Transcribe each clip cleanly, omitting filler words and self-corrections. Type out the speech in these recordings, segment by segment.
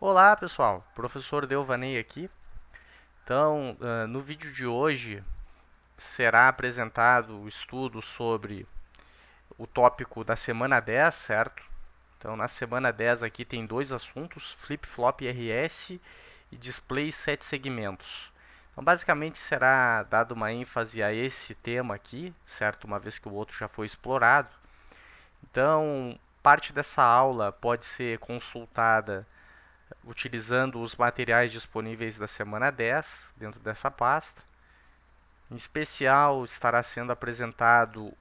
Olá pessoal, professor Delvaney aqui. Então, no vídeo de hoje será apresentado o estudo sobre o tópico da semana 10, certo? Então, na semana 10 aqui tem dois assuntos, Flip-Flop RS e Display 7 segmentos. Então, basicamente será dado uma ênfase a esse tema aqui, certo? Uma vez que o outro já foi explorado. Então, parte dessa aula pode ser consultada utilizando os materiais disponíveis da semana 10 dentro dessa pasta. Em especial, estará sendo apresentado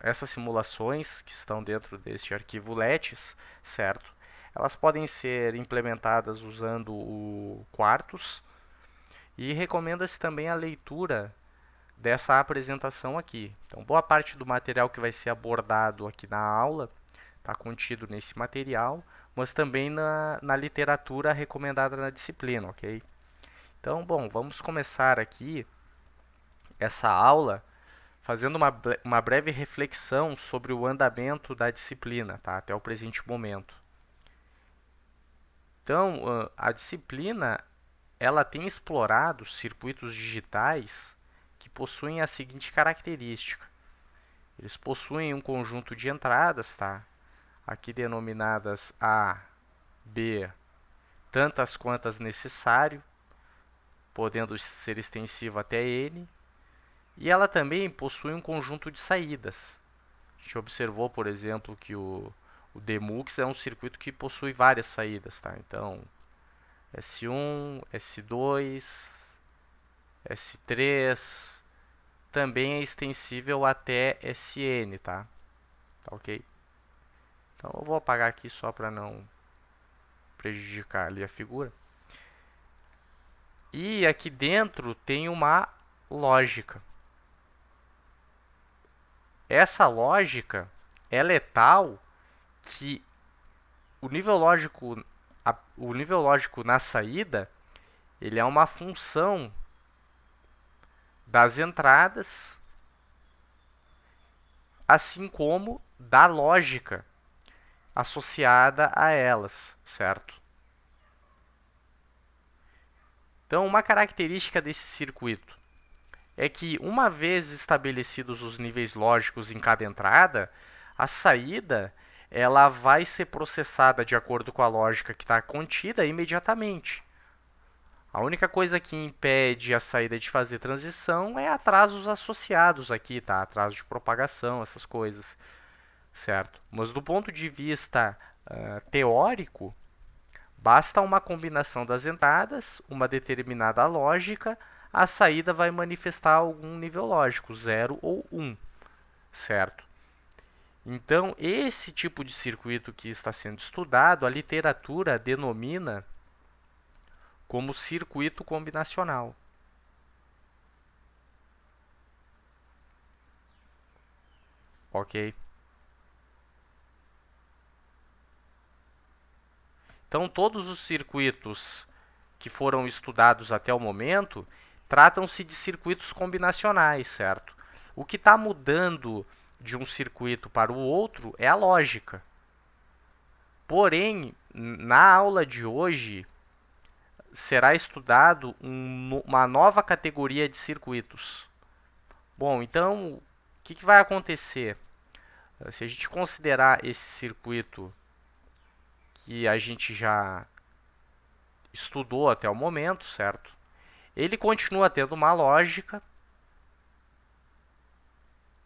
essas simulações que estão dentro deste arquivo LETS, certo? Elas podem ser implementadas usando o Quartus e recomenda-se também a leitura dessa apresentação aqui. Então, boa parte do material que vai ser abordado aqui na aula está contido nesse material, mas também na literatura recomendada na disciplina, ok? Então, bom, vamos começar aqui essa aula fazendo uma breve reflexão sobre o andamento da disciplina, tá? Até o presente momento. Então, a disciplina ela tem explorado circuitos digitais que possuem a seguinte característica. Eles possuem um conjunto de entradas, tá? Aqui denominadas A, B, tantas quantas necessário, podendo ser extensiva até N. E ela também possui um conjunto de saídas. A gente observou, por exemplo, que o Demux é um circuito que possui várias saídas, tá? Então, S1, S2, S3, também é extensível até Sn, tá? Tá ok? Então, eu vou apagar aqui só para não prejudicar ali a figura. E aqui dentro tem uma lógica. Essa lógica ela é tal que o nível lógico na saída ele é uma função das entradas, assim como da lógica associada a elas, certo? Então, uma característica desse circuito é que, uma vez estabelecidos os níveis lógicos em cada entrada, a saída ela vai ser processada de acordo com a lógica que está contida imediatamente. A única coisa que impede a saída de fazer transição é atrasos associados aqui, tá? Atraso de propagação, essas coisas, certo? Mas do ponto de vista teórico, basta uma combinação das entradas, uma determinada lógica, a saída vai manifestar algum nível lógico, 0 ou 1, certo? Então, esse tipo de circuito que está sendo estudado, a literatura denomina como circuito combinacional. Ok? Então, todos os circuitos que foram estudados até o momento tratam-se de circuitos combinacionais, certo? O que está mudando de um circuito para o outro é a lógica. Porém, na aula de hoje, será estudado uma nova categoria de circuitos. Bom, então, o que vai acontecer? Se a gente considerar esse circuito que a gente já estudou até o momento, certo? Ele continua tendo uma lógica,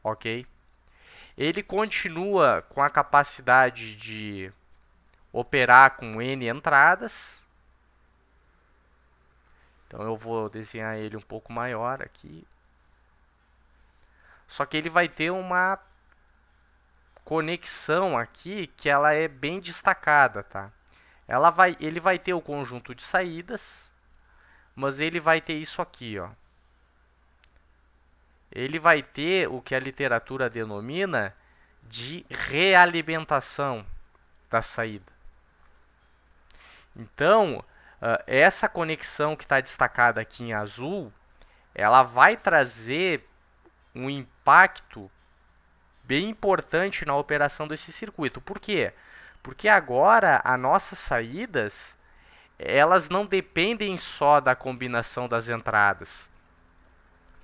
ok? Ele continua com a capacidade de operar com N entradas. Então eu vou desenhar ele um pouco maior aqui. Só que ele vai ter uma conexão aqui que ela é bem destacada, tá? Ele vai ter o conjunto de saídas, mas ele vai ter isso aqui, ó. Ele vai ter o que a literatura denomina de realimentação da saída. Então, essa conexão que está destacada aqui em azul, ela vai trazer um impacto bem importante na operação desse circuito. Por quê? Porque agora as nossas saídas, elas não dependem só da combinação das entradas.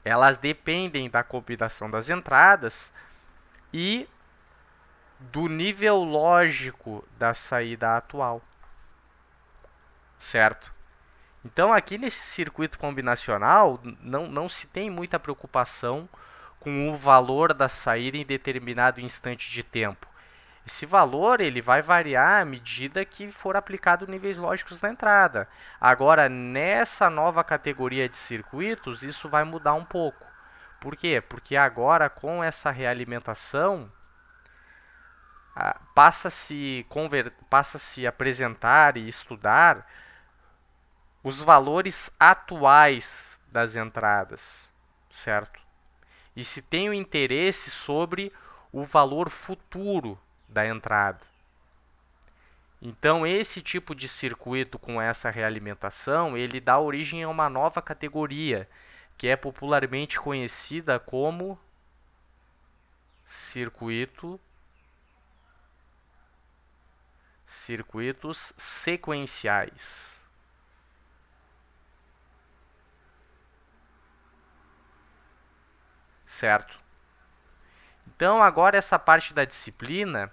Elas dependem da combinação das entradas e do nível lógico da saída atual, certo? Então aqui nesse circuito combinacional não se tem muita preocupação com o valor da saída em determinado instante de tempo. Esse valor ele vai variar à medida que for aplicado níveis lógicos na entrada. Agora, nessa nova categoria de circuitos, isso vai mudar um pouco. Por quê? Porque agora, com essa realimentação, passa-se a apresentar e estudar os valores atuais das entradas, certo? E se tem o interesse sobre o valor futuro da entrada. Então, esse tipo de circuito com essa realimentação, ele dá origem a uma nova categoria, que é popularmente conhecida como circuitos sequenciais. Certo? Então, agora essa parte da disciplina,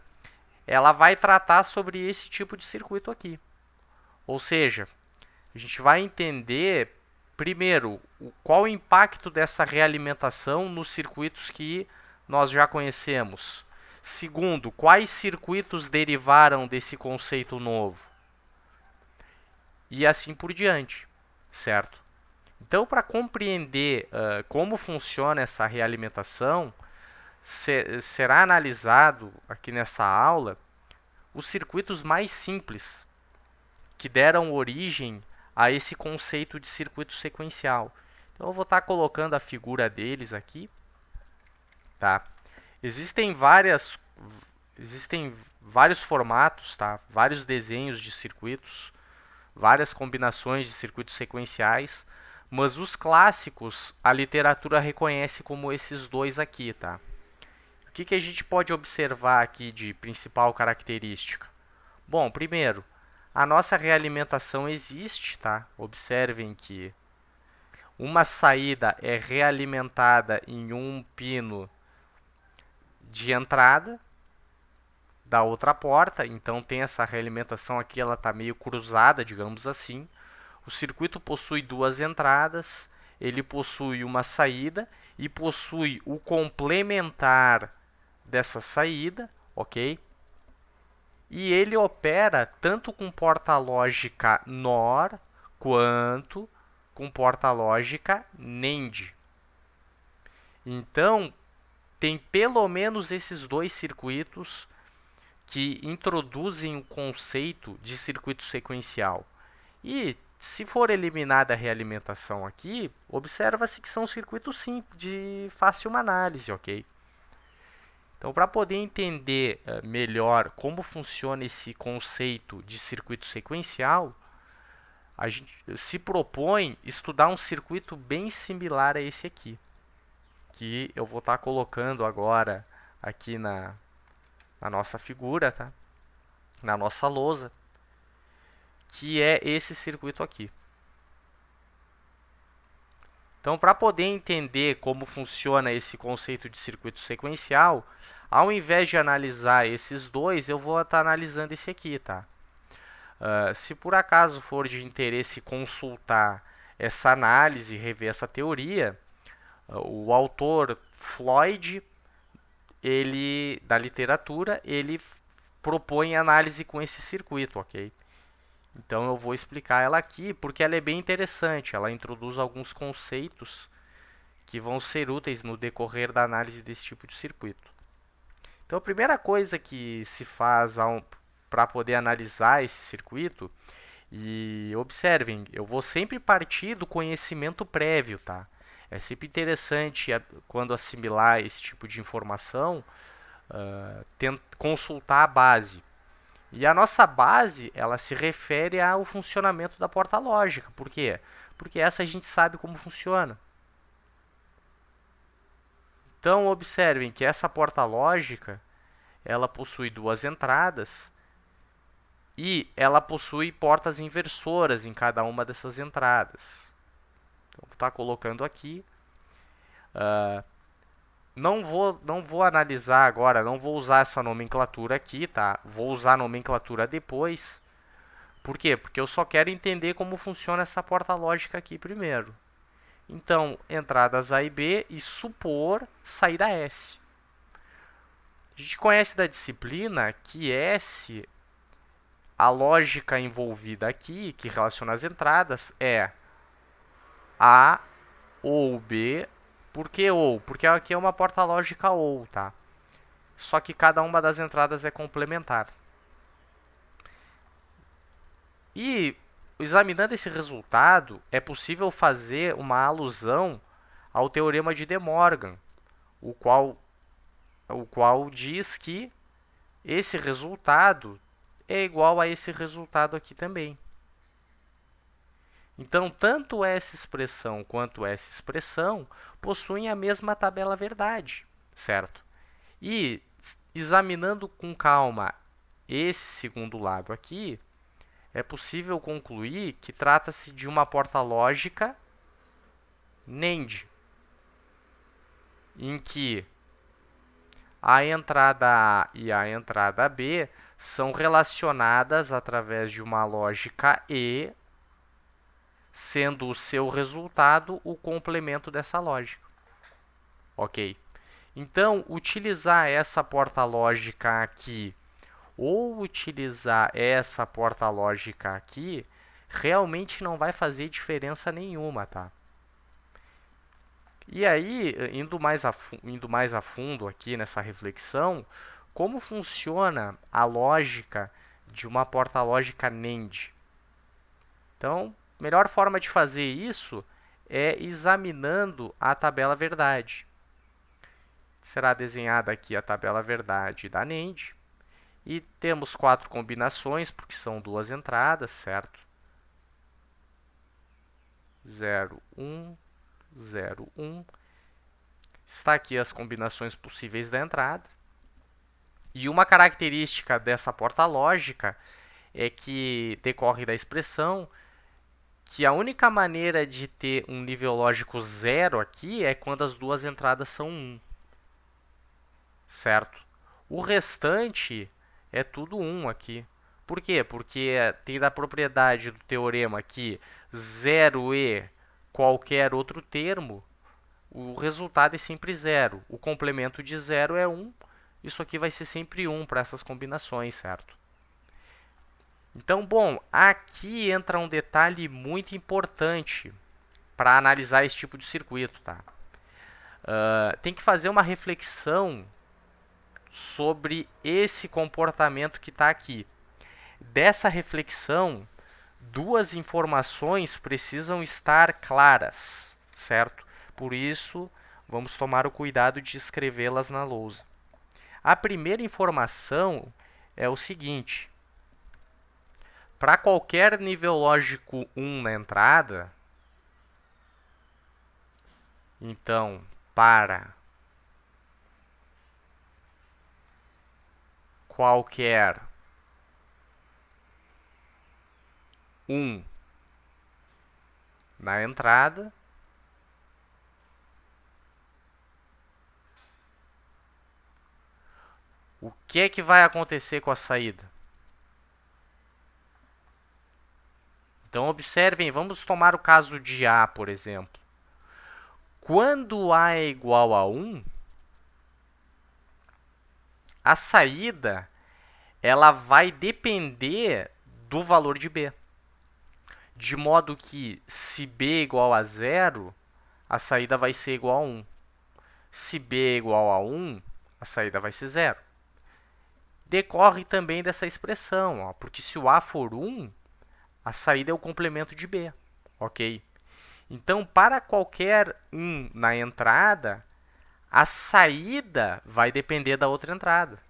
ela vai tratar sobre esse tipo de circuito aqui. Ou seja, a gente vai entender, primeiro, qual o impacto dessa realimentação nos circuitos que nós já conhecemos. Segundo, quais circuitos derivaram desse conceito novo. E assim por diante, certo? Então, para compreender como funciona essa realimentação, será analisado aqui nessa aula os circuitos mais simples que deram origem a esse conceito de circuito sequencial. Então eu vou estar colocando a figura deles aqui, tá? Existem vários formatos, tá? Vários desenhos de circuitos, várias combinações de circuitos sequenciais, mas os clássicos a literatura reconhece como esses dois aqui, tá? O que a gente pode observar aqui de principal característica? Bom, primeiro, a nossa realimentação existe, tá? Observem que uma saída é realimentada em um pino de entrada da outra porta, então tem essa realimentação aqui, ela está meio cruzada, digamos assim. O circuito possui duas entradas, ele possui uma saída e possui o complementar dessa saída, ok? E ele opera tanto com porta lógica NOR quanto com porta lógica NAND. Então, tem pelo menos esses dois circuitos que introduzem o conceito de circuito sequencial. E se for eliminada a realimentação aqui, observa-se que são circuitos simples, de fácil análise, ok? Então, para poder entender melhor como funciona esse conceito de circuito sequencial, a gente se propõe estudar um circuito bem similar a esse aqui, que eu vou estar colocando agora aqui na nossa figura, tá? Na nossa lousa, que é esse circuito aqui. Então, para poder entender como funciona esse conceito de circuito sequencial, ao invés de analisar esses dois, eu vou estar analisando esse aqui, tá? Se por acaso for de interesse consultar essa análise, rever essa teoria, o autor Floyd, ele da literatura, ele propõe análise com esse circuito, ok? Então eu vou explicar ela aqui porque ela é bem interessante. Ela introduz alguns conceitos que vão ser úteis no decorrer da análise desse tipo de circuito. Então a primeira coisa que se faz para poder analisar esse circuito, e observem, eu vou sempre partir do conhecimento prévio, tá? É sempre interessante quando assimilar esse tipo de informação, consultar a base. E a nossa base, ela se refere ao funcionamento da porta lógica. Por quê? Porque essa a gente sabe como funciona. Então, observem que essa porta lógica, ela possui duas entradas e ela possui portas inversoras em cada uma dessas entradas. Então, está colocando aqui. Não vou analisar agora, não vou usar essa nomenclatura aqui, tá? Vou usar a nomenclatura depois. Por quê? Porque eu só quero entender como funciona essa porta lógica aqui primeiro. Então, entradas A e B e supor saída S. A gente conhece da disciplina que S, a lógica envolvida aqui, que relaciona as entradas, é A ou B. Por que ou? Porque aqui é uma porta lógica ou, tá? Só que cada uma das entradas é complementar. E, examinando esse resultado, é possível fazer uma alusão ao teorema de De Morgan, o qual diz que esse resultado é igual a esse resultado aqui também. Então, tanto essa expressão quanto essa expressão possuem a mesma tabela verdade, certo? E, examinando com calma esse segundo lado aqui, é possível concluir que trata-se de uma porta lógica NAND, em que a entrada A e a entrada B são relacionadas através de uma lógica E, sendo o seu resultado o complemento dessa lógica. Ok? Então, utilizar essa porta lógica aqui ou utilizar essa porta lógica aqui realmente não vai fazer diferença nenhuma, tá? E aí, indo mais a fundo aqui nessa reflexão, como funciona a lógica de uma porta lógica NAND? Então, a melhor forma de fazer isso é examinando a tabela verdade. Será desenhada aqui a tabela verdade da NAND. E temos 4 combinações, porque são 2 entradas, certo? 0, 1, 0, 1. Está aqui as combinações possíveis da entrada. E uma característica dessa porta lógica é que decorre da expressão que a única maneira de ter um nível lógico 0 aqui é quando as duas entradas são 1. Certo? O restante é tudo 1 aqui. Por quê? Porque tem da propriedade do teorema que 0 e qualquer outro termo, o resultado é sempre 0. O complemento de 0 é 1. Isso aqui vai ser sempre 1 para essas combinações, certo? Então, bom, aqui entra um detalhe muito importante para analisar esse tipo de circuito, tá? Tem que fazer uma reflexão sobre esse comportamento que está aqui. Dessa reflexão, duas informações precisam estar claras, certo? Por isso, vamos tomar o cuidado de escrevê-las na lousa. A primeira informação é o seguinte: para qualquer nível lógico 1 na entrada, então, para qualquer 1 na entrada, o que é que vai acontecer com a saída? Então, observem, vamos tomar o caso de A, por exemplo. Quando A é igual a 1, a saída ela vai depender do valor de B. De modo que, se B é igual a 0, a saída vai ser igual a 1. Se B é igual a 1, a saída vai ser 0. Decorre também dessa expressão, ó, porque se o A for 1, a saída é o complemento de B. Ok? Então, para qualquer 1 na entrada, a saída vai depender da outra entrada.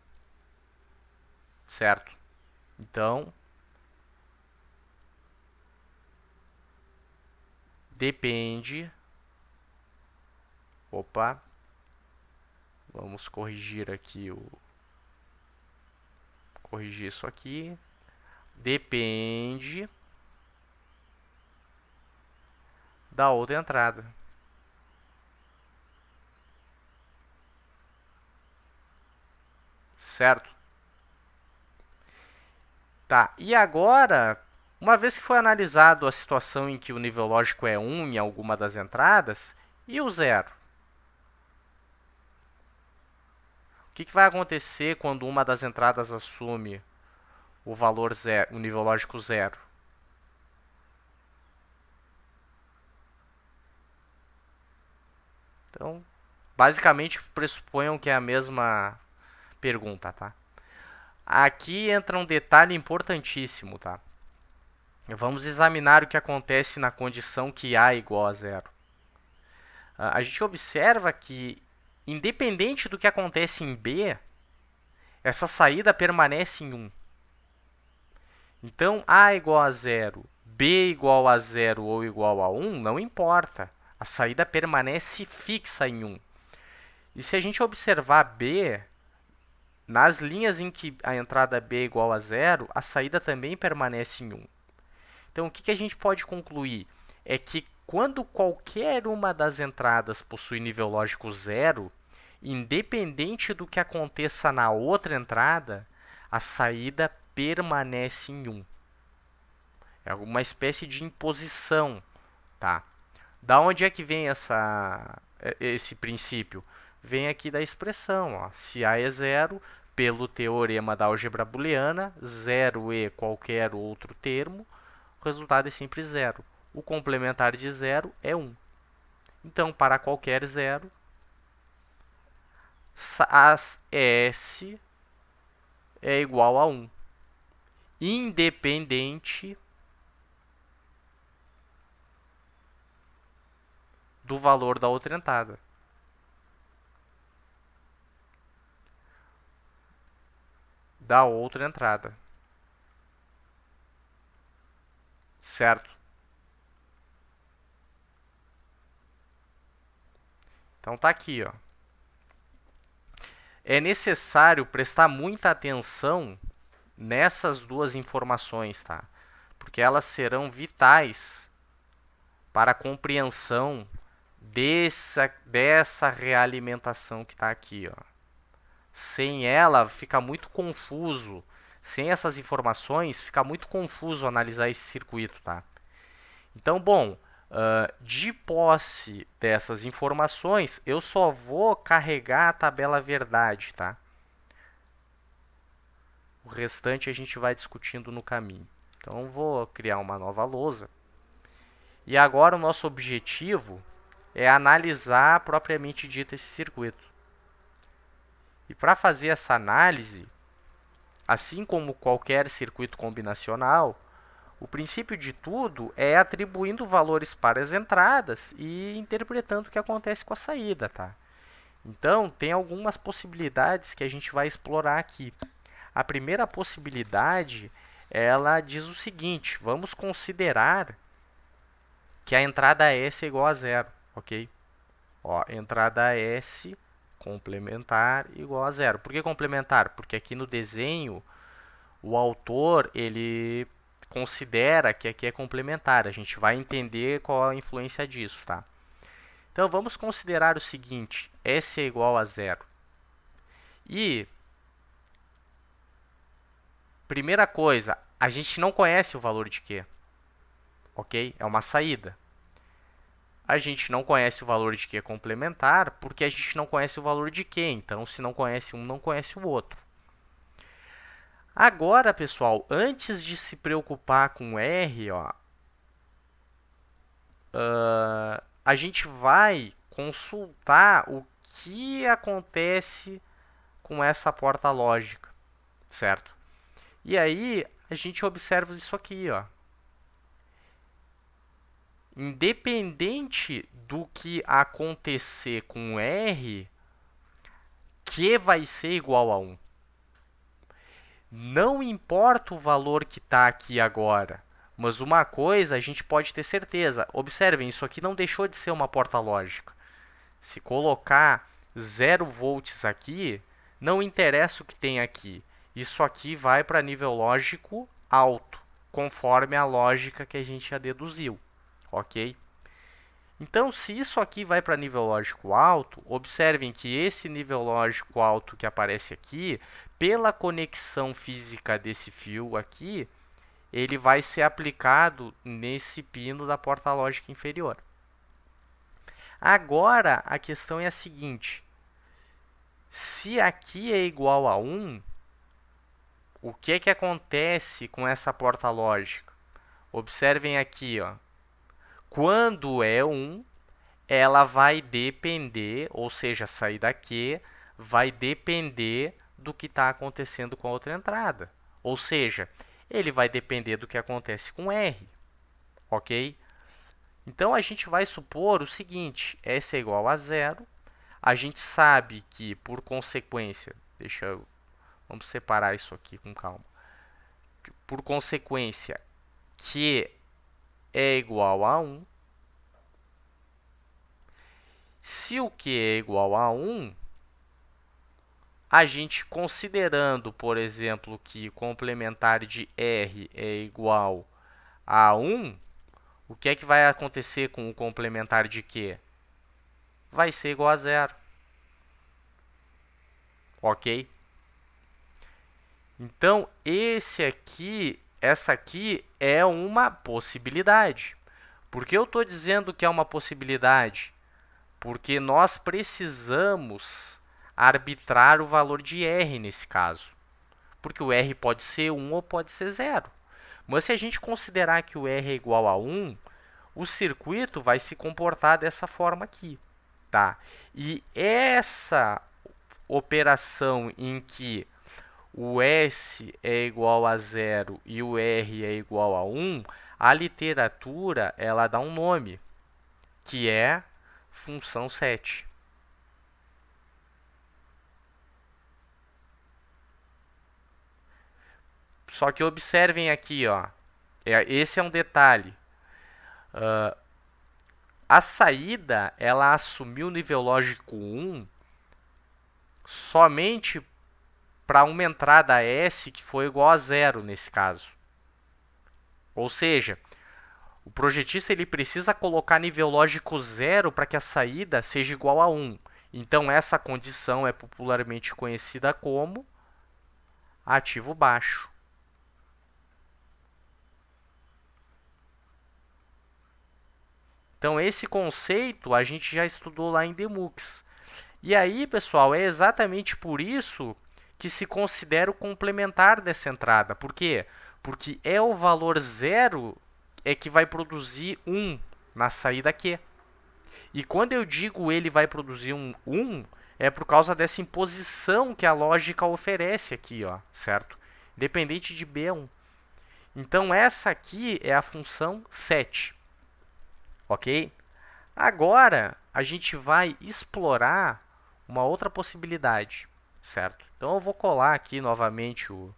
Certo? Então, depende. Opa. Vamos corrigir aqui corrigir isso aqui. depende da outra entrada. Certo? Tá, e agora, uma vez que foi analisado a situação em que o nível lógico é 1 em alguma das entradas, e o zero? O que vai acontecer quando uma das entradas assume o valor zero, o nível lógico zero? Então, basicamente, pressuponham que é a mesma pergunta, tá? Aqui entra um detalhe importantíssimo, tá? Vamos examinar o que acontece na condição que A é igual a zero. A gente observa que, independente do que acontece em B, essa saída permanece em 1. Então, A igual a zero, B igual a zero ou igual a 1, não importa. A saída permanece fixa em 1. E se a gente observar B, nas linhas em que a entrada B é igual a zero, a saída também permanece em 1. Então, o que a gente pode concluir? É que quando qualquer uma das entradas possui nível lógico zero, independente do que aconteça na outra entrada, a saída permanece em 1. É uma espécie de imposição, tá? Da onde é que vem esse princípio? Vem aqui da expressão, ó. Se A é zero, pelo teorema da álgebra booleana, zero e qualquer outro termo, o resultado é sempre zero. O complementar de zero é 1. Então, para qualquer zero, S é igual a 1, independente do valor da outra entrada. Certo? Então tá aqui, ó. É necessário prestar muita atenção nessas duas informações, tá? Porque elas serão vitais para a compreensão dessa realimentação que está aqui, ó. Sem ela, fica muito confuso. Sem essas informações, fica muito confuso analisar esse circuito, tá? Então, bom, de posse dessas informações, eu só vou carregar a tabela verdade, tá? O restante a gente vai discutindo no caminho. Então, vou criar uma nova lousa. E agora o nosso objetivo é analisar propriamente dito esse circuito. E para fazer essa análise, assim como qualquer circuito combinacional, o princípio de tudo é atribuindo valores para as entradas e interpretando o que acontece com a saída, tá? Então, tem algumas possibilidades que a gente vai explorar aqui. A primeira possibilidade, ela diz o seguinte: vamos considerar que a entrada S é igual a zero, ok? Ó, entrada S complementar igual a zero. Por que complementar? Porque aqui no desenho o autor ele considera que aqui é complementar. A gente vai entender qual a influência disso, tá? Então vamos considerar o seguinte: S é igual a zero. E primeira coisa, a gente não conhece o valor de Q, ok? É uma saída. A gente não conhece o valor de Q complementar porque a gente não conhece o valor de Q. Então, se não conhece um, não conhece o outro. Agora, pessoal, antes de se preocupar com R, ó, a gente vai consultar o que acontece com essa porta lógica, certo? E aí, a gente observa isso aqui, ó. Independente do que acontecer com R, Q vai ser igual a 1. Não importa o valor que está aqui agora, mas uma coisa a gente pode ter certeza. Observem, isso aqui não deixou de ser uma porta lógica. Se colocar 0 volts aqui, não interessa o que tem aqui. Isso aqui vai para nível lógico alto, conforme a lógica que a gente já deduziu, ok? Então, se isso aqui vai para nível lógico alto, observem que esse nível lógico alto que aparece aqui, pela conexão física desse fio aqui, ele vai ser aplicado nesse pino da porta lógica inferior. Agora, a questão é a seguinte: se aqui é igual a 1, o que acontece com essa porta lógica? Observem aqui, ó. Quando é 1, ela vai depender, ou seja, a saída Q vai depender do que está acontecendo com a outra entrada. Ou seja, ele vai depender do que acontece com R, ok? Então, a gente vai supor o seguinte: S é igual a 0. A gente sabe que, por consequência, vamos separar isso aqui com calma. Por consequência, Q é igual a 1. Se o Q é igual a 1, a gente considerando, por exemplo, que complementar de R é igual a 1, o que é que vai acontecer com o complementar de Q? Vai ser igual a 0. Ok? Então, essa aqui é uma possibilidade. Por que eu estou dizendo que é uma possibilidade? Porque nós precisamos arbitrar o valor de R nesse caso. Porque o R pode ser 1 ou pode ser 0. Mas se a gente considerar que o R é igual a 1, o circuito vai se comportar dessa forma aqui. Tá? E essa operação em que o S é igual a 0 e o R é igual a 1, a literatura ela dá um nome, que é função 7. Só que observem aqui, ó, esse é um detalhe. A saída ela assumiu o nível lógico 1 somente para uma entrada S que foi igual a 0 nesse caso. Ou seja, o projetista ele precisa colocar nível lógico 0 para que a saída seja igual a 1. Então, essa condição é popularmente conhecida como ativo baixo. Então, esse conceito a gente já estudou lá em Demux. E aí, pessoal, é exatamente por isso que se considera o complementar dessa entrada. Por quê? Porque é o valor 0 que vai produzir 1 na saída Q. E quando eu digo ele vai produzir um 1, é por causa dessa imposição que a lógica oferece aqui, ó, certo? Independente de B1. Então, essa aqui é a função 7. Ok? Agora, a gente vai explorar uma outra possibilidade, certo? Então, eu vou colar aqui novamente o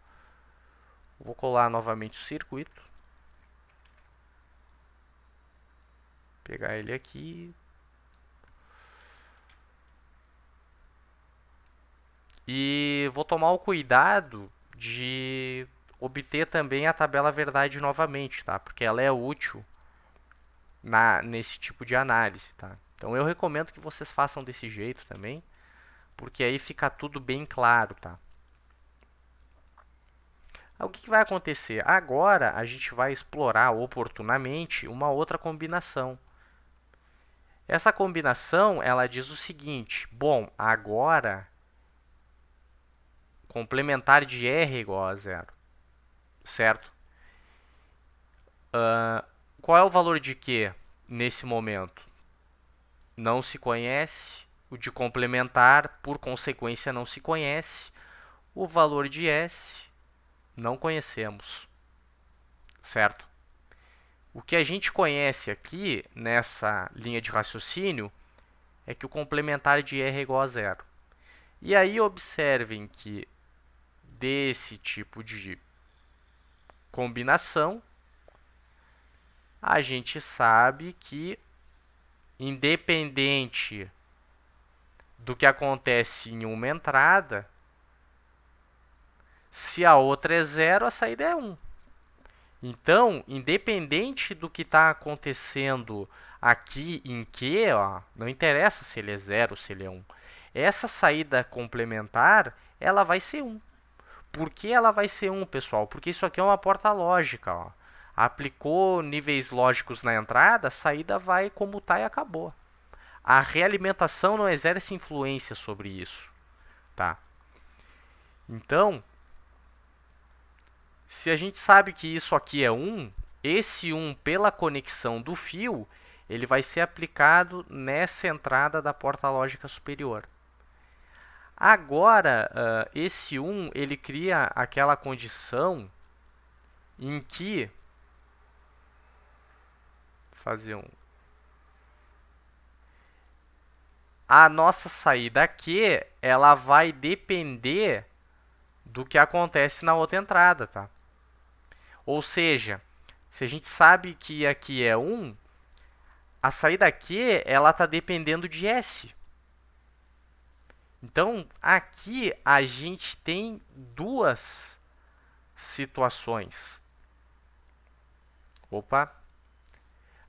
circuito. Pegar ele aqui. E vou tomar o cuidado de obter também a tabela verdade novamente, tá? Porque ela é útil nesse tipo de análise, tá? Então eu recomendo que vocês façam desse jeito também, porque aí fica tudo bem claro, tá? O que vai acontecer? Agora a gente vai explorar oportunamente uma outra combinação. Essa combinação, ela diz o seguinte: bom, agora complementar de R é igual a 0, certo? Qual é o valor de Q nesse momento? Não se conhece. O de complementar, por consequência, não se conhece. O valor de S, não conhecemos, certo? O que a gente conhece aqui, nessa linha de raciocínio, é que o complementar de R é igual a 0. E aí, observem que desse tipo de combinação, a gente sabe que, independente do que acontece em uma entrada, se a outra é 0, a saída é 1. Então, independente do que está acontecendo aqui em Q, ó, não interessa se ele é 0 ou se ele é 1. Essa saída complementar, ela vai ser 1. Por que ela vai ser 1, pessoal? Porque isso aqui é uma porta lógica. Ó. Aplicou níveis lógicos na entrada, a saída vai como está e acabou. A realimentação não exerce influência sobre isso. Tá? Então, se a gente sabe que isso aqui é 1, esse 1 pela conexão do fio, ele vai ser aplicado nessa entrada da porta lógica superior. Agora, esse 1 ele cria aquela condição em que a nossa saída aqui, ela vai depender do que acontece na outra entrada, tá? Ou seja, se a gente sabe que aqui é 1, a saída aqui ela está dependendo de S. Então, aqui a gente tem duas situações. Opa!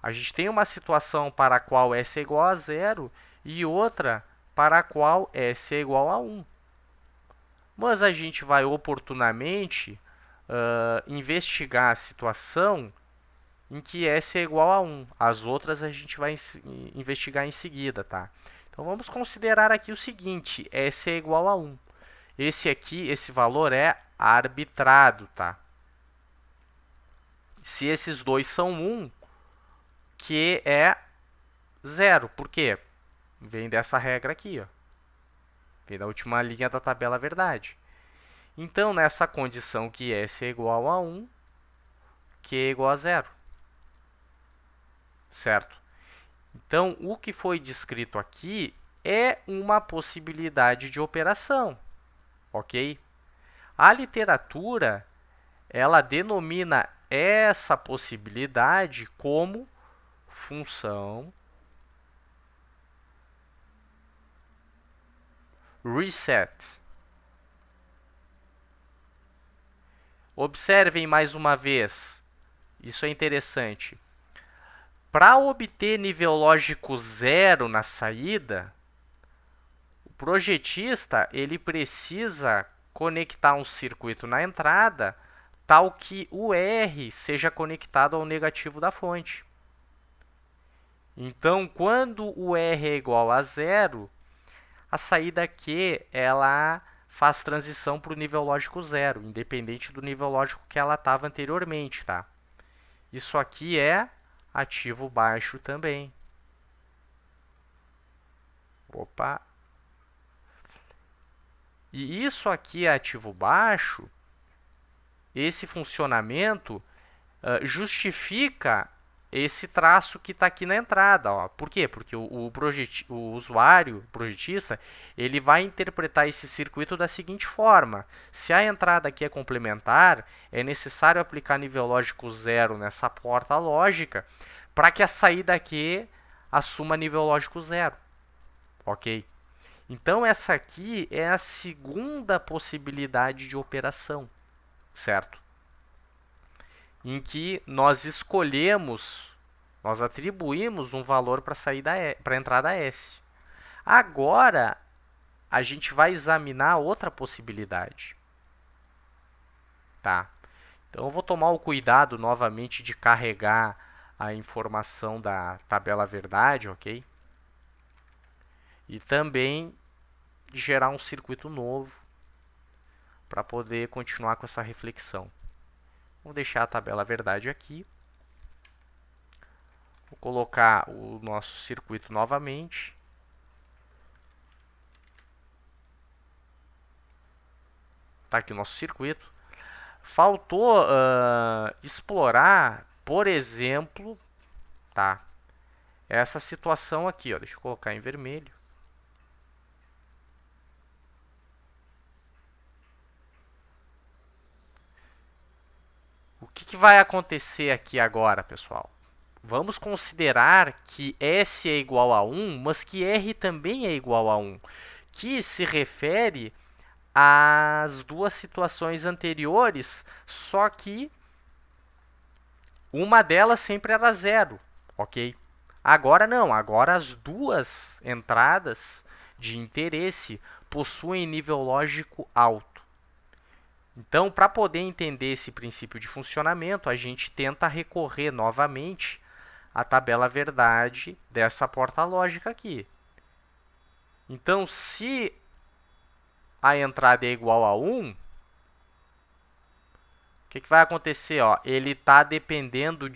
A gente tem uma situação para a qual S é igual a 0 e outra para a qual S é igual a 1. Mas a gente vai oportunamente investigar a situação em que S é igual a 1. As outras a gente vai investigar em seguida, tá? Então, vamos considerar aqui o seguinte, S é igual a 1. Esse valor é arbitrado, tá? Se esses dois são 1, Q é 0. Por quê? Vem dessa regra aqui, ó. Vem da última linha da tabela verdade. Então, nessa condição que S é igual a 1, Q é igual a 0. Certo? Então, o que foi descrito aqui é uma possibilidade de operação, ok? A literatura, ela denomina essa possibilidade como função reset. Observem mais uma vez, isso é interessante. Para obter nível lógico 0 na saída, o projetista ele precisa conectar um circuito na entrada tal que o R seja conectado ao negativo da fonte. Então, quando o R é igual a 0, a saída Q ela faz transição para o nível lógico 0, independente do nível lógico que ela estava anteriormente. Tá? Isso aqui é ativo baixo também. Opa! E isso aqui é ativo baixo, esse funcionamento justifica esse traço que está aqui na entrada. Ó. Por quê? Porque o usuário, o projetista, ele vai interpretar esse circuito da seguinte forma. Se a entrada aqui é complementar, é necessário aplicar nível lógico 0 nessa porta lógica para que a saída aqui assuma nível lógico 0. Ok? Então, essa aqui é a segunda possibilidade de operação, certo? Em que nós escolhemos, nós atribuímos um valor para a entrada S. Agora, a gente vai examinar outra possibilidade. Tá? Então, eu vou tomar o cuidado novamente de carregar a informação da tabela verdade, ok? E também gerar um circuito novo para poder continuar com essa reflexão. Vou deixar a tabela verdade aqui. Vou colocar o nosso circuito novamente. Está aqui o nosso circuito. Faltou explorar, por exemplo, tá? Essa situação aqui. Ó, deixa eu colocar em vermelho. O que vai acontecer aqui agora, pessoal? Vamos considerar que S é igual a 1, mas que R também é igual a 1, que se refere às duas situações anteriores, só que uma delas sempre era 0, ok? Agora não, agora as duas entradas de interesse possuem nível lógico alto. Então, para poder entender esse princípio de funcionamento, a gente tenta recorrer novamente à tabela verdade dessa porta lógica aqui. Então, se a entrada é igual a 1, o que vai acontecer? Ó, ele está dependendo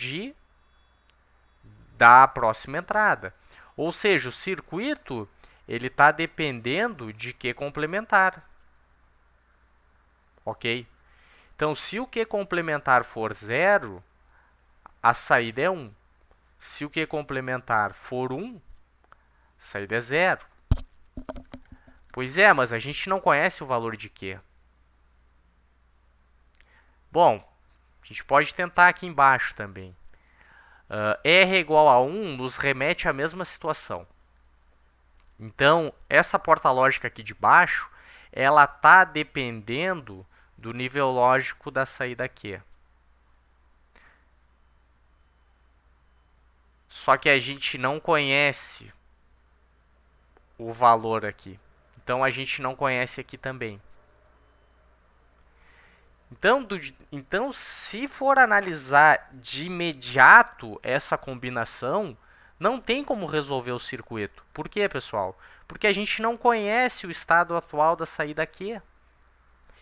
da próxima entrada. Ou seja, o circuito ele está dependendo de Q complementar. Ok? Então, se o Q complementar for 0, a saída é 1. Se o Q complementar for 1, a saída é 0. Pois é, mas a gente não conhece o valor de Q. Bom, a gente pode tentar aqui embaixo também. R igual a 1 nos remete à mesma situação. Então, essa porta lógica aqui de baixo, ela está dependendo do nível lógico da saída Q. Só que a gente não conhece o valor aqui. Então, a gente não conhece aqui também. Então, se for analisar de imediato essa combinação, não tem como resolver o circuito. Por quê, pessoal? Porque a gente não conhece o estado atual da saída Q.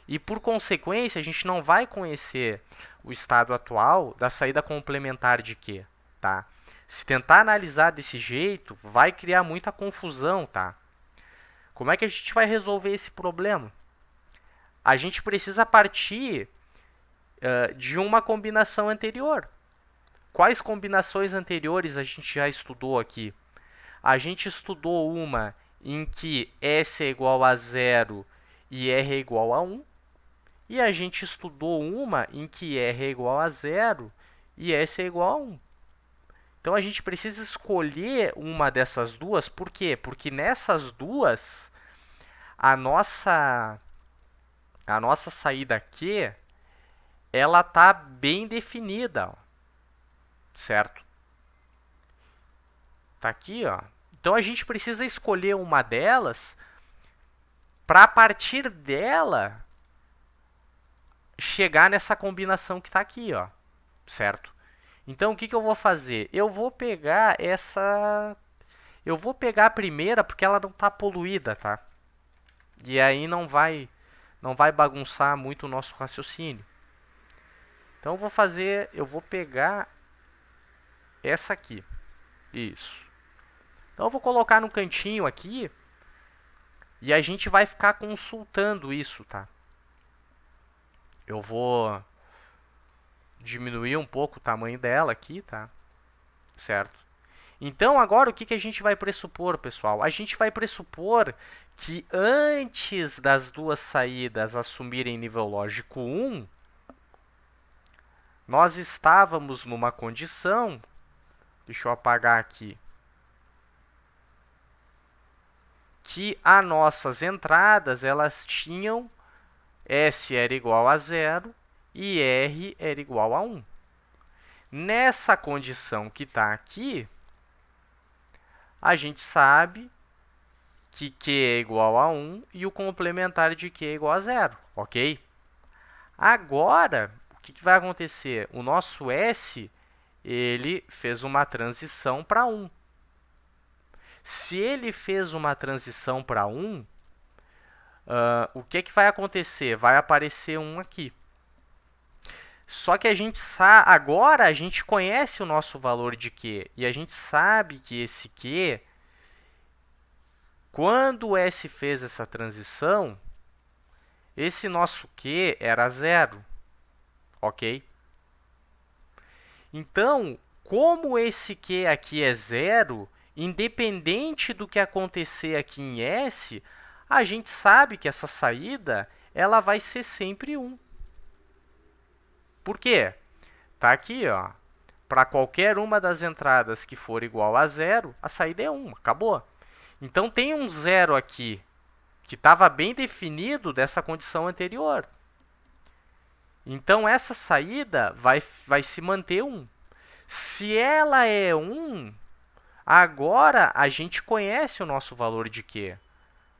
E, por consequência, a gente não vai conhecer o estado atual da saída complementar de Q. Tá? Se tentar analisar desse jeito, vai criar muita confusão. Tá? Como é que a gente vai resolver esse problema? A gente precisa partir de uma combinação anterior. Quais combinações anteriores a gente já estudou aqui? A gente estudou uma em que S é igual a 0 e R é igual a 1. E a gente estudou uma em que R é igual a 0 e S é igual a 1. Então, a gente precisa escolher uma dessas duas. Por quê? Porque nessas duas, a nossa saída Q, ela está bem definida, ó, certo? Está aqui, ó. Então, a gente precisa escolher uma delas para, a partir dela, chegar nessa combinação que está aqui, ó, certo? Então, o que eu vou fazer? Eu vou pegar a primeira porque ela não está poluída, tá? E aí não vai bagunçar muito o nosso raciocínio. Então, eu vou pegar essa aqui. Isso. Então, eu vou colocar no cantinho aqui e a gente vai ficar consultando isso, tá? Eu vou diminuir um pouco o tamanho dela aqui, tá? Certo? Então, agora, o que a gente vai pressupor, pessoal? A gente vai pressupor que antes das duas saídas assumirem nível lógico 1, nós estávamos numa condição, deixa eu apagar aqui, que as nossas entradas elas tinham S era igual a 0 e R era igual a 1. Nessa condição que está aqui, a gente sabe que Q é igual a 1 e o complementar de Q é igual a 0, ok? Agora, o que vai acontecer? O nosso S, ele fez uma transição para 1. Se ele fez uma transição para 1, o que vai acontecer? Vai aparecer 1 aqui. Só que agora a gente conhece o nosso valor de Q. E a gente sabe que esse Q, quando o S fez essa transição, esse nosso Q era 0. Ok? Então, como esse Q aqui é 0, independente do que acontecer aqui em S, a gente sabe que essa saída ela vai ser sempre 1. Por quê? Está aqui, ó. Para qualquer uma das entradas que for igual a 0, a saída é 1. Acabou. Então, tem um 0 aqui que estava bem definido dessa condição anterior. Então, essa saída vai se manter 1. Se ela é 1, agora a gente conhece o nosso valor de Q.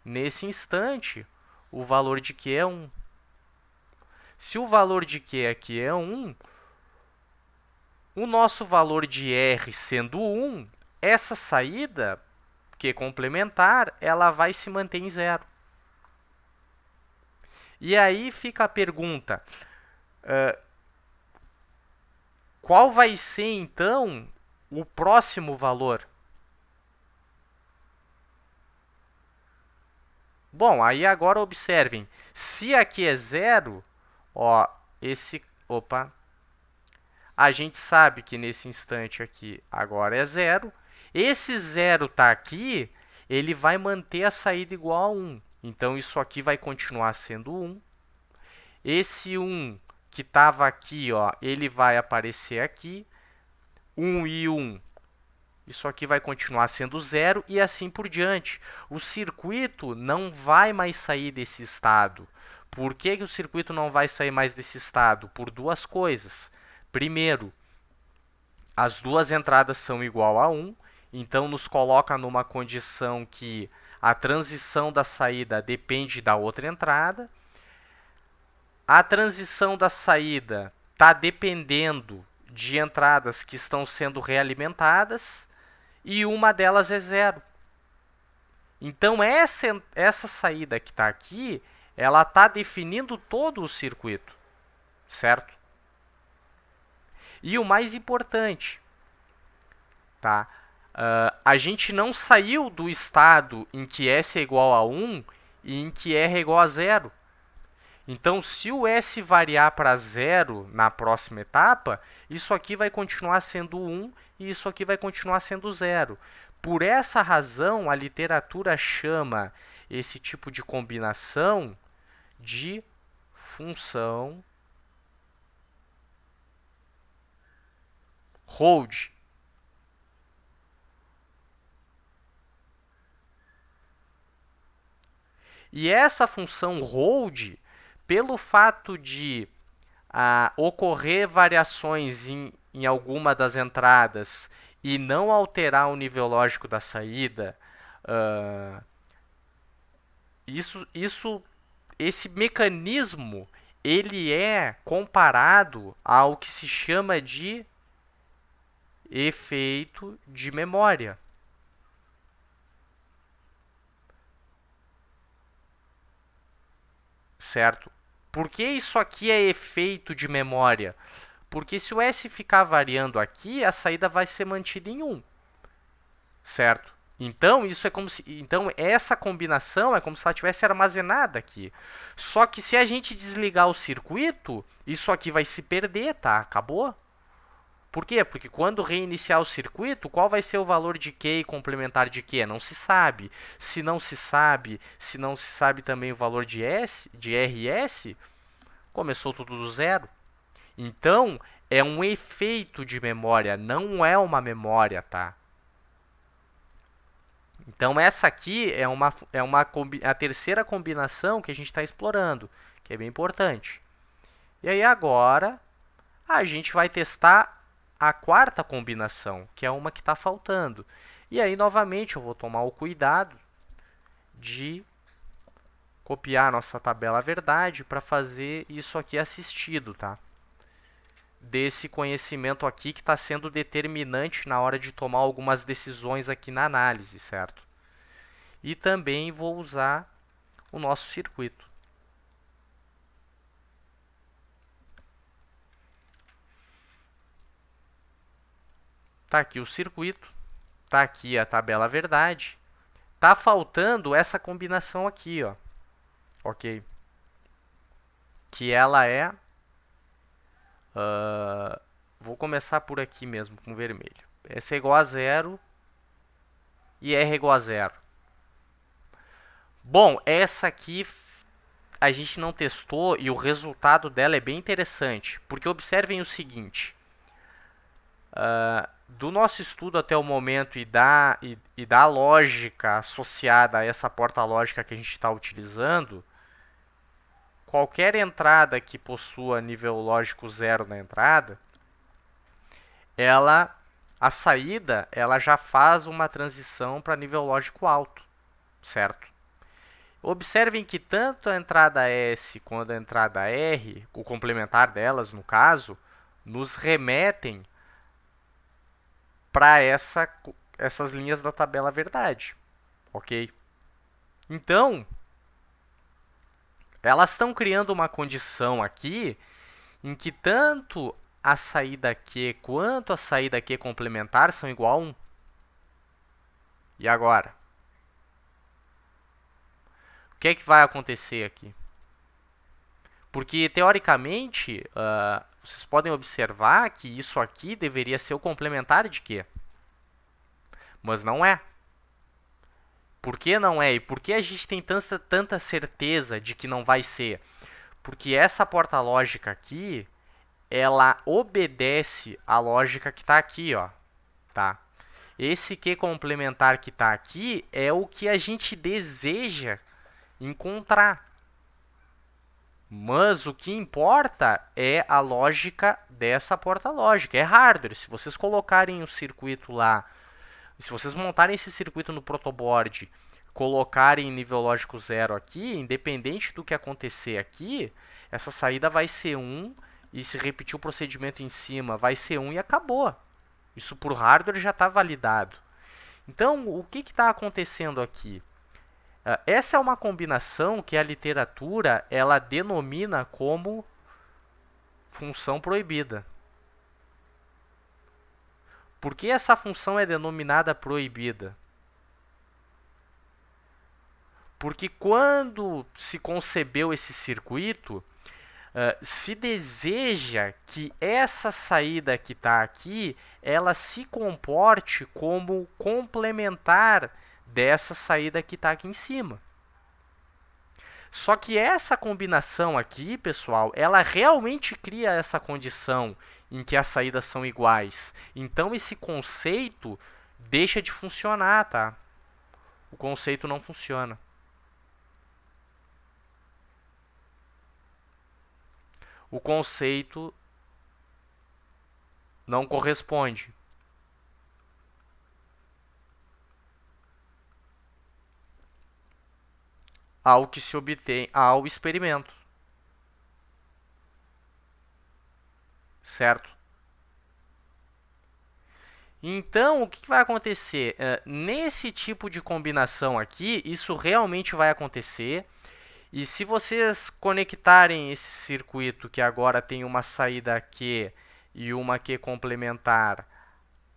Nesse instante, o valor de Q é 1. Se o valor de Q aqui é 1, o nosso valor de R sendo 1, essa saída, Q complementar, ela vai se manter em 0. E aí fica a pergunta, qual vai ser então o próximo valor? Bom, aí agora observem, se aqui é 0, ó, a gente sabe que nesse instante aqui agora é 0. Esse 0 está aqui, ele vai manter a saída igual a 1. Então, isso aqui vai continuar sendo 1. Esse 1 que estava aqui, ó, ele vai aparecer aqui. 1 e 1, isso aqui vai continuar sendo 0 e assim por diante. O circuito não vai mais sair desse estado. Por que o circuito não vai sair mais desse estado? Por duas coisas. Primeiro, as duas entradas são igual a 1, então nos coloca numa condição que a transição da saída depende da outra entrada. A transição da saída está dependendo de entradas que estão sendo realimentadas e uma delas é 0. Então, essa saída que está aqui, ela está definindo todo o circuito, certo? E o mais importante, tá? A gente não saiu do estado em que S é igual a 1 e em que R é igual a 0. Então, se o S variar para 0 na próxima etapa, isso aqui vai continuar sendo 1 e isso aqui vai continuar sendo 0. Por essa razão, a literatura chama esse tipo de combinação de função hold. E essa função hold, pelo fato de ocorrer variações em alguma das entradas e não alterar o nível lógico da saída, esse mecanismo ele é comparado ao que se chama de efeito de memória. Certo? Por que isso aqui é efeito de memória? Porque se o S ficar variando aqui, a saída vai ser mantida em 1. Certo? Então, isso é como se, então essa combinação é como se ela tivesse armazenada aqui. Só que se a gente desligar o circuito, isso aqui vai se perder, tá? Acabou. Por quê? Porque quando reiniciar o circuito, qual vai ser o valor de Q e complementar de Q? Não se sabe. Se não se sabe também o valor de S, de RS, começou tudo do zero. Então, é um efeito de memória, não é uma memória, tá? Então, essa aqui é a terceira combinação que a gente está explorando, que é bem importante. E aí, agora, a gente vai testar a quarta combinação, que é uma que está faltando. E aí, novamente, eu vou tomar o cuidado de copiar a nossa tabela verdade para fazer isso aqui assistido, tá? Desse conhecimento aqui que está sendo determinante na hora de tomar algumas decisões aqui na análise, certo? E também vou usar o nosso circuito. Está aqui o circuito, está aqui a tabela verdade. Está faltando essa combinação aqui, ó. Ok? Que ela é... vou começar por aqui mesmo, com vermelho. S é igual a 0 e R é igual a 0. Bom, essa aqui a gente não testou e o resultado dela é bem interessante. Porque observem o seguinte. Do nosso estudo até o momento e da lógica associada a essa porta lógica que a gente está utilizando, qualquer entrada que possua nível lógico 0 na entrada, a saída, ela já faz uma transição para nível lógico alto, certo? Observem que tanto a entrada S quanto a entrada R, o complementar delas no caso, nos remetem para essas linhas da tabela verdade, ok? Então, elas estão criando uma condição aqui em que tanto a saída Q quanto a saída Q complementar são igual a 1. E agora? O que é que vai acontecer aqui? Porque, teoricamente, vocês podem observar que isso aqui deveria ser o complementar de Q. Mas não é. Por que não é? E por que a gente tem tanta certeza de que não vai ser? Porque essa porta lógica aqui, ela obedece à lógica que está aqui, ó, tá? Esse Q complementar que está aqui é o que a gente deseja encontrar. Mas o que importa é a lógica dessa porta lógica, é hardware. Se vocês colocarem o circuito lá, se vocês montarem esse circuito no protoboard, colocarem nível lógico 0 aqui, independente do que acontecer aqui, essa saída vai ser 1 e se repetir o procedimento em cima vai ser 1 e acabou. Isso por hardware já está validado. Então, o que está acontecendo aqui? Essa é uma combinação que a literatura ela denomina como função proibida. Por que essa função é denominada proibida? Porque quando se concebeu esse circuito, se deseja que essa saída que está aqui, ela se comporte como complementar dessa saída que está aqui em cima. Só que essa combinação aqui, pessoal, ela realmente cria essa condição em que as saídas são iguais. Então esse conceito deixa de funcionar, tá? O conceito não funciona. O conceito não corresponde. Ao que se obtém ao experimento. Certo? Então, o que vai acontecer? Nesse tipo de combinação aqui, isso realmente vai acontecer. E se vocês conectarem esse circuito, que agora tem uma saída Q e uma Q complementar,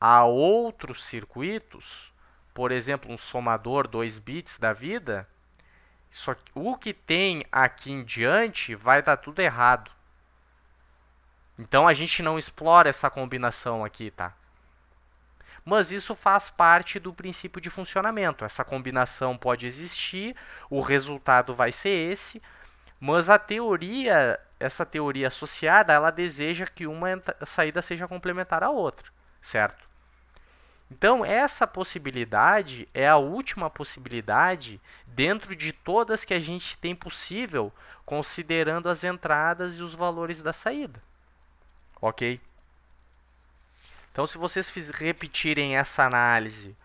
a outros circuitos, por exemplo, um somador 2 bits da vida, só que o que tem aqui em diante vai dar tudo errado. Então a gente não explora essa combinação aqui, tá? Mas isso faz parte do princípio de funcionamento. Essa combinação pode existir, o resultado vai ser esse, mas a teoria, essa teoria associada, ela deseja que uma saída seja complementar à outra, certo? Então, essa possibilidade é a última possibilidade dentro de todas que a gente tem possível, considerando as entradas e os valores da saída. Ok? Então, se vocês repetirem essa análise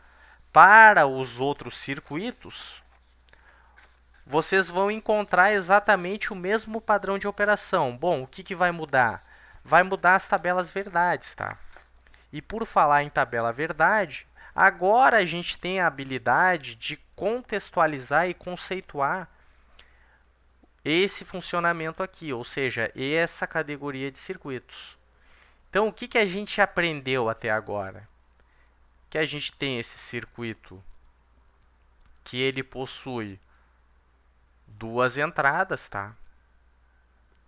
para os outros circuitos, vocês vão encontrar exatamente o mesmo padrão de operação. Bom, o que vai mudar? Vai mudar as tabelas verdades, tá? E por falar em tabela verdade, agora a gente tem a habilidade de contextualizar e conceituar esse funcionamento aqui, ou seja, essa categoria de circuitos. Então, o que a gente aprendeu até agora? Que a gente tem esse circuito que ele possui duas entradas, tá?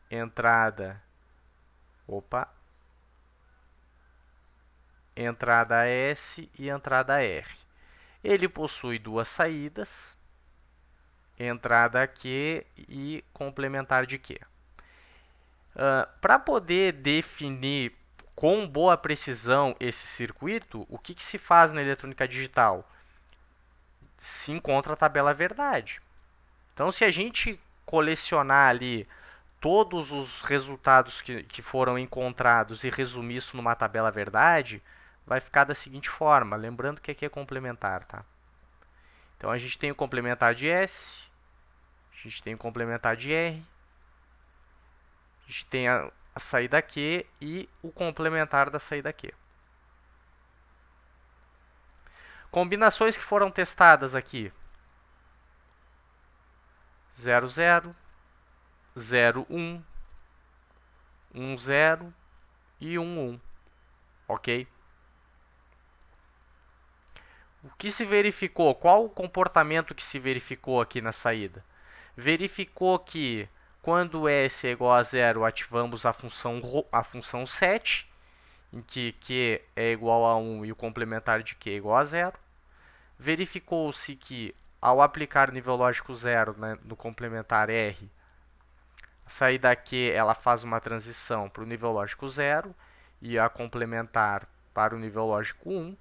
Entrada S e entrada R. Ele possui duas saídas, entrada Q e complementar de Q. Para poder definir com boa precisão esse circuito, o que se faz na eletrônica digital? Se encontra a tabela verdade. Então, se a gente colecionar ali todos os resultados que foram encontrados e resumir isso numa tabela verdade, vai ficar da seguinte forma, lembrando que aqui é complementar, tá? Então a gente tem o complementar de S, a gente tem o complementar de R, a gente tem a saída Q e o complementar da saída Q. Combinações que foram testadas aqui: 0, 0, 0, 1, 1, 0 e 1, 1. Ok? O que se verificou? Qual o comportamento que se verificou aqui na saída? Verificou que quando S é igual a 0, ativamos a função set, em que Q é igual a 1 e o complementar de Q é igual a 0. Verificou-se que, ao aplicar nível lógico 0, né, no complementar R, a saída Q ela faz uma transição para o nível lógico 0 e a complementar para o nível lógico 1.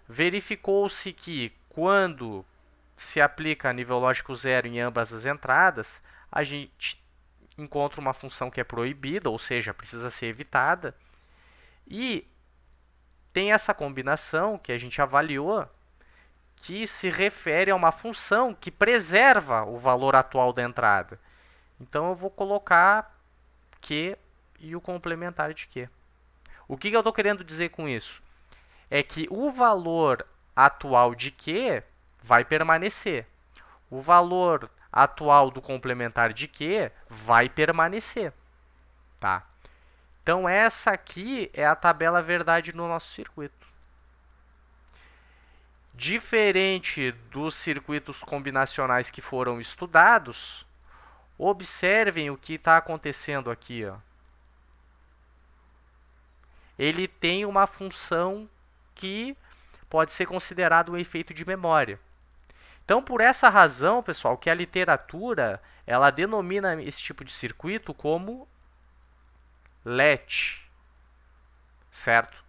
Verificou-se que, quando se aplica nível lógico 0 em ambas as entradas, a gente encontra uma função que é proibida, ou seja, precisa ser evitada. E tem essa combinação que a gente avaliou, que se refere a uma função que preserva o valor atual da entrada. Então eu vou colocar Q e o complementar de Q. O que eu estou querendo dizer com isso? É que o valor atual de Q vai permanecer. O valor atual do complementar de Q vai permanecer. Tá? Então essa aqui é a tabela verdade no nosso circuito. Diferente dos circuitos combinacionais que foram estudados, observem o que está acontecendo aqui. Ó. Ele tem uma função que pode ser considerado um efeito de memória. Então, por essa razão, pessoal, que a literatura ela denomina esse tipo de circuito como latch, certo?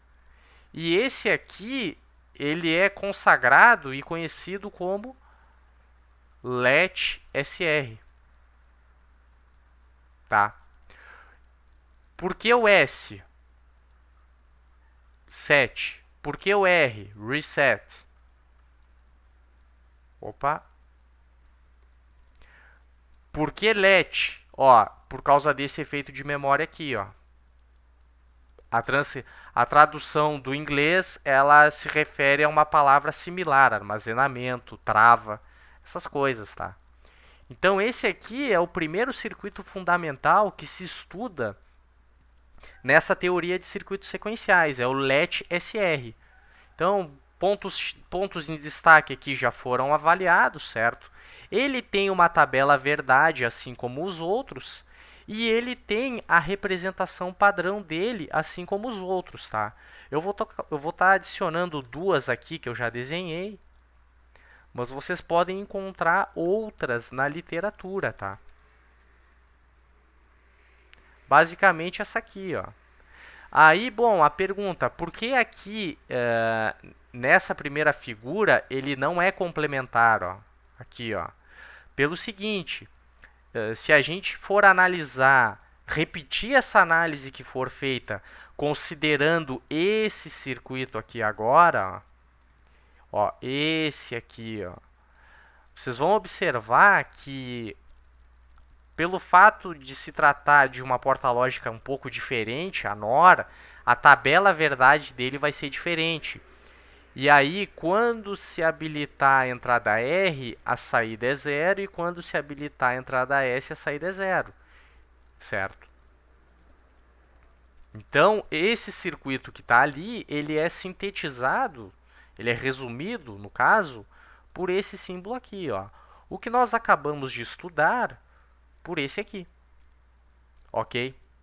E esse aqui, ele é consagrado e conhecido como latch SR. Tá? Por que o S? Set. Por que o R? Reset. Opa. Por que let? Ó, por causa desse efeito de memória aqui, ó. A tradução do inglês, ela se refere a uma palavra similar, armazenamento, trava, essas coisas, tá? Então, esse aqui é o primeiro circuito fundamental que se estuda nessa teoria de circuitos sequenciais, é o latch SR. Então, pontos em destaque aqui já foram avaliados, certo? Ele tem uma tabela verdade, assim como os outros, e ele tem a representação padrão dele, assim como os outros, tá? Eu vou estar adicionando duas aqui que eu já desenhei, mas vocês podem encontrar outras na literatura, tá? Basicamente essa aqui, ó. Aí, bom, a pergunta, por que aqui, nessa primeira figura, ele não é complementar, ó? Aqui, ó. Pelo seguinte, se a gente for analisar, repetir essa análise que for feita, considerando esse circuito aqui agora, ó, esse aqui, ó, vocês vão observar que, pelo fato de se tratar de uma porta lógica um pouco diferente, a NOR, a tabela verdade dele vai ser diferente. E aí, quando se habilitar a entrada R, a saída é 0, e quando se habilitar a entrada S, a saída é 0. Certo? Então, esse circuito que está ali, ele é sintetizado, ele é resumido, no caso, por esse símbolo aqui. Ó. O que nós acabamos de estudar por esse aqui. Ok?